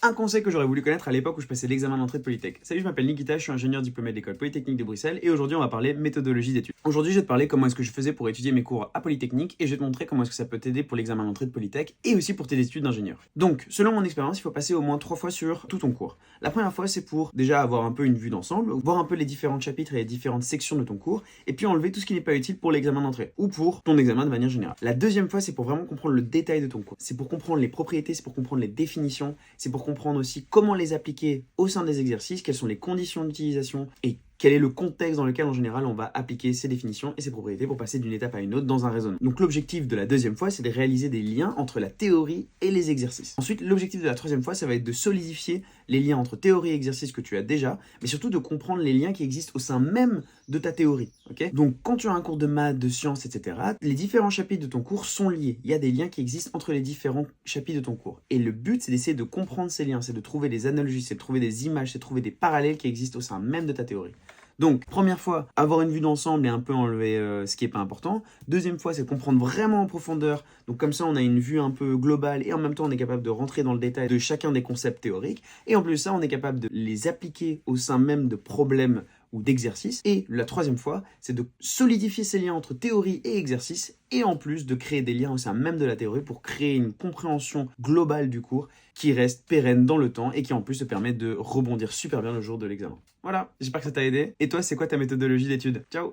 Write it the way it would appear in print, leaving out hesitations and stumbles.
Un conseil que j'aurais voulu connaître à l'époque où je passais l'examen d'entrée de Polytech. Salut, je m'appelle Nikita, je suis ingénieur diplômé de l'école Polytechnique de Bruxelles et aujourd'hui on va parler méthodologie d'études. Aujourd'hui je vais te parler comment est-ce que je faisais pour étudier mes cours à Polytechnique et je vais te montrer comment est-ce que ça peut t'aider pour l'examen d'entrée de Polytech et aussi pour tes études d'ingénieur. Donc, selon mon expérience, il faut passer au moins 3 fois sur tout ton cours. La première fois c'est pour déjà avoir un peu une vue d'ensemble, voir un peu les différents chapitres et les différentes sections de ton cours et puis enlever tout ce qui n'est pas utile pour l'examen d'entrée ou pour ton examen de manière générale. La deuxième fois c'est pour vraiment comprendre le détail de ton cours. C'est pour comprendre les propriétés, c'est pour comprendre les définitions, c'est pour comprendre aussi comment les appliquer au sein des exercices, quelles sont les conditions d'utilisation et quel est le contexte dans lequel en général on va appliquer ces définitions et ces propriétés pour passer d'une étape à une autre dans un raisonnement. Donc l'objectif de la deuxième fois, c'est de réaliser des liens entre la théorie et les exercices. Ensuite, l'objectif de la troisième fois, ça va être de solidifier les liens entre théorie et exercice que tu as déjà, mais surtout de comprendre les liens qui existent au sein même de ta théorie. Okay, donc quand tu as un cours de maths, de sciences, etc., les différents chapitres de ton cours sont liés. Il y a des liens qui existent entre les différents chapitres de ton cours. Et le but, c'est d'essayer de comprendre ces liens, c'est de trouver des analogies, c'est de trouver des images, c'est de trouver des parallèles qui existent au sein même de ta théorie. Donc, première fois, avoir une vue d'ensemble et un peu enlever ce qui n'est pas important. Deuxième fois, c'est comprendre vraiment en profondeur. Donc comme ça, on a une vue un peu globale et en même temps, on est capable de rentrer dans le détail de chacun des concepts théoriques. Et en plus de ça, on est capable de les appliquer au sein même de problèmes ou d'exercices. Et la troisième fois, c'est de solidifier ces liens entre théorie et exercice et en plus de créer des liens au sein même de la théorie pour créer une compréhension globale du cours qui reste pérenne dans le temps et qui en plus te permet de rebondir super bien le jour de l'examen. Voilà, j'espère que ça t'a aidé. Et toi, c'est quoi ta méthodologie d'étude? Ciao!